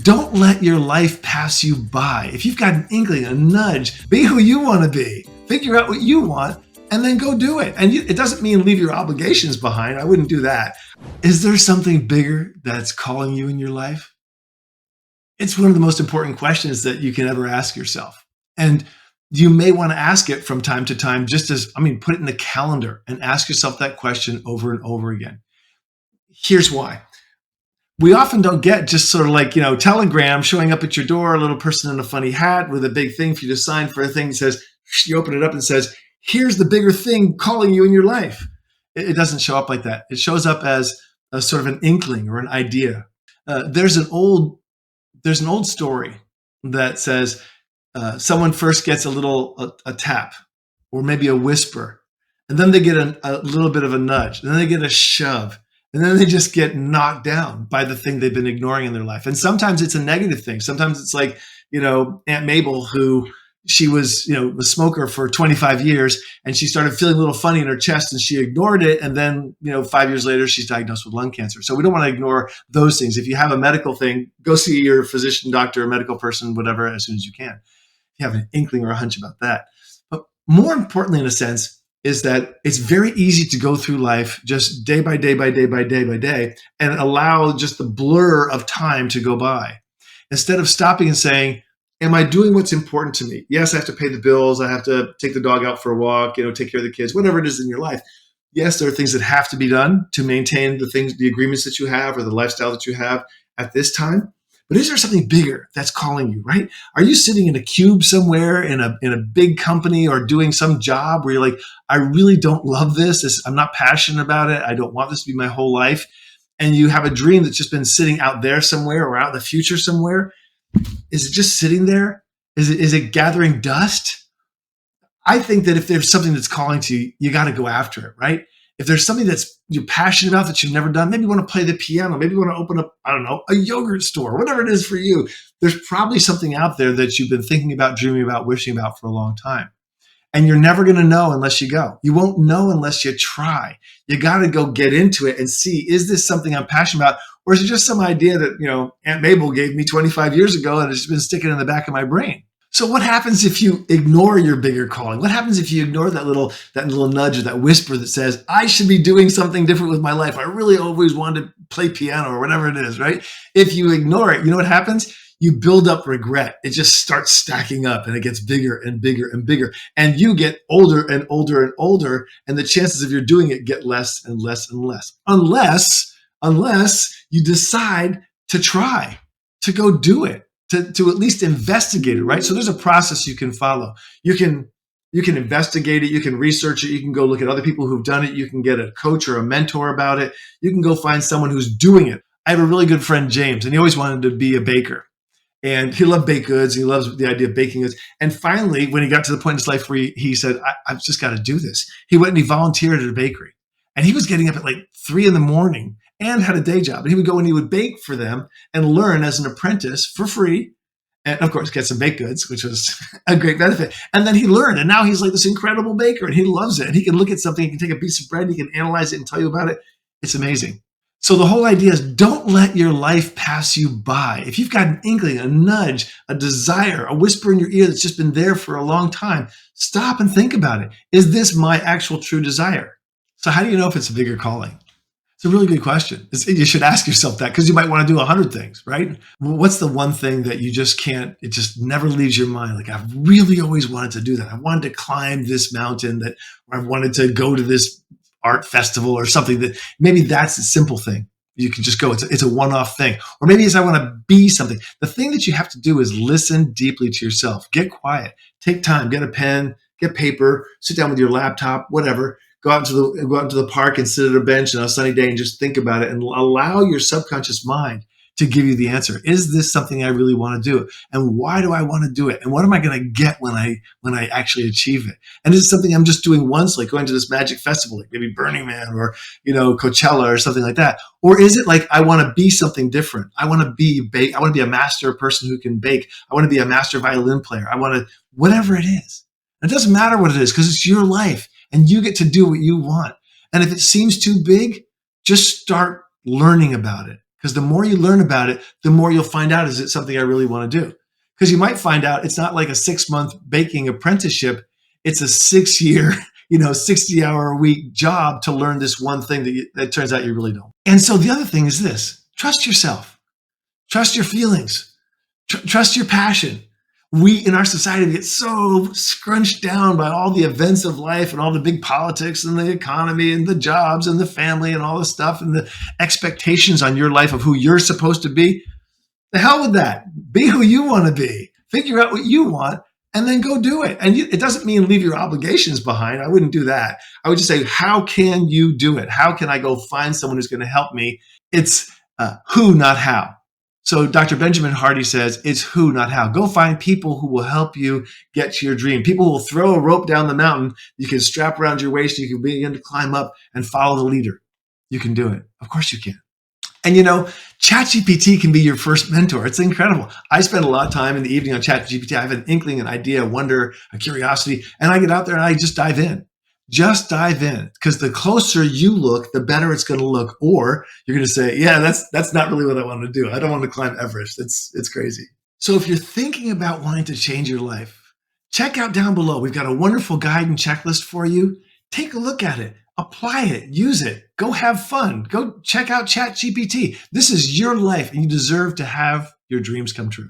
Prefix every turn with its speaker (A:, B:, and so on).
A: don't let your life pass you by. If you've got an inkling, a nudge, be who you want to be. Figure out what you want and then go do it. And it doesn't mean leave your obligations behind. I wouldn't do that. Is there something bigger that's calling you in your life? It's one of the most important questions that you can ever ask yourself. And you may want to ask it from time to time, put it in the calendar and ask yourself that question over and over again. Here's why. We often don't get just sort of like, telegram showing up at your door, a little person in a funny hat with a big thing for you to sign for a thing that says, you open it up and says, here's the bigger thing calling you in your life. It doesn't show up like that. It shows up as a sort of an inkling or an idea. There's an old story that says someone first gets a tap or maybe a whisper, and then they get a little bit of a nudge, and then they get a shove. And then they just get knocked down by the thing they've been ignoring in their life. And sometimes it's a negative thing. Sometimes it's like, Aunt Mabel, who she was, a smoker for 25 years, and she started feeling a little funny in her chest and she ignored it. And then, 5 years later, she's diagnosed with lung cancer. So we don't want to ignore those things. If you have a medical thing, go see your physician, doctor, medical person, whatever, as soon as you can. If you have an inkling or a hunch about that. But more importantly, in a sense, is that it's very easy to go through life just day by day by day by day by day and allow just the blur of time to go by. Instead of stopping and saying, am I doing what's important to me? Yes, I have to pay the bills. I have to take the dog out for a walk, take care of the kids, whatever it is in your life. Yes, there are things that have to be done to maintain the agreements that you have or the lifestyle that you have at this time. But is there something bigger that's calling you, right? Are you sitting in a cube somewhere in a big company or doing some job where you're like, I really don't love this. I'm not passionate about it. I don't want this to be my whole life. And you have a dream that's just been sitting out there somewhere or out in the future somewhere. Is it just sitting there? Is it gathering dust? I think that if there's something that's calling to you, you got to go after it, right? If there's something that's you're passionate about that you've never done, maybe you want to play the piano, maybe you want to open up, a yogurt store, whatever it is for you. There's probably something out there that you've been thinking about, dreaming about, wishing about for a long time. And you're never going to know unless you go. You won't know unless you try. You got to go get into it and see, is this something I'm passionate about? Or is it just some idea that, Aunt Mabel gave me 25 years ago and it's been sticking in the back of my brain? So what happens if you ignore your bigger calling? What happens if you ignore that little nudge or that whisper that says, I should be doing something different with my life. I really always wanted to play piano or whatever it is, right? If you ignore it, you know what happens? You build up regret. It just starts stacking up and it gets bigger and bigger and bigger. And you get older and older and older. And the chances of you doing it get less and less and less. Unless you decide to try, to go do it. To at least investigate it, right? So there's a process you can follow. You can investigate it. You can research it. You can go look at other people who've done it. You can get a coach or a mentor about it. You can go find someone who's doing it. I have a really good friend, James, and he always wanted to be a baker. And he loved baked goods. He loves the idea of baking goods. And finally, when he got to the point in his life where he said, I've just got to do this. He went and he volunteered at a bakery. And he was getting up at like 3 a.m. and had a day job. And he would go and he would bake for them and learn as an apprentice for free. And of course, get some baked goods, which was a great benefit. And then he learned. And now he's like this incredible baker and he loves it. And he can look at something, he can take a piece of bread, he can analyze it and tell you about it. It's amazing. So the whole idea is don't let your life pass you by. If you've got an inkling, a nudge, a desire, a whisper in your ear that's just been there for a long time, stop and think about it. Is this my actual true desire? So how do you know if it's a bigger calling? It's a really good question. You should ask yourself that because you might want to do 100 things, right? What's the one thing that you just can't, it just never leaves your mind? Like, I've really always wanted to do that. I wanted to climb this mountain or I wanted to go to this art festival or something that maybe that's a simple thing. You can just go. It's a one-off thing. Or maybe it's I want to be something. The thing that you have to do is listen deeply to yourself. Get quiet. Take time. Get a pen. Get paper. Sit down with your laptop. Whatever. Go out into the park and sit at a bench on a sunny day and just think about it and allow your subconscious mind to give you the answer. Is this something I really want to do? And why do I want to do it? And what am I going to get when I actually achieve it? And is it something I'm just doing once, like going to this magic festival, like maybe Burning Man or, Coachella or something like that? Or is it like, I want to be something different? I want to be a master person who can bake. I want to be a master violin player. I want to, whatever it is. It doesn't matter what it is because it's your life and you get to do what you want. And if it seems too big, just start learning about it. Because the more you learn about it, the more you'll find out, is it something I really want to do? Because you might find out it's not like a 6-month baking apprenticeship. It's a 6-year, 60-hour-a-week job to learn this one thing that turns out you really don't. And so the other thing is this: trust yourself, trust your feelings, trust your passion. We in our society get so scrunched down by all the events of life and all the big politics and the economy and the jobs and the family and all the stuff and the expectations on your life of who you're supposed to be. The hell with that. Be who you want to be. Figure out what you want and then go do it. And it doesn't mean leave your obligations behind. I wouldn't do that. I would just say, how can you do it? How can I go find someone who's going to help me? It's who, not how. So Dr. Benjamin Hardy says, it's who, not how. Go find people who will help you get to your dream. People who will throw a rope down the mountain. You can strap around your waist. You can begin to climb up and follow the leader. You can do it. Of course you can. And ChatGPT can be your first mentor. It's incredible. I spend a lot of time in the evening on ChatGPT. I have an inkling, an idea, a wonder, a curiosity, and I get out there and I just dive in. Just dive in, because the closer you look, the better it's going to look. Or you're going to say, yeah, that's not really what I want to do. I don't want to climb Everest. It's crazy. So if you're thinking about wanting to change your life, check out down below. We've got a wonderful guide and checklist for you. Take a look at it. Apply it. Use it. Go have fun. Go check out ChatGPT. This is your life, and you deserve to have your dreams come true.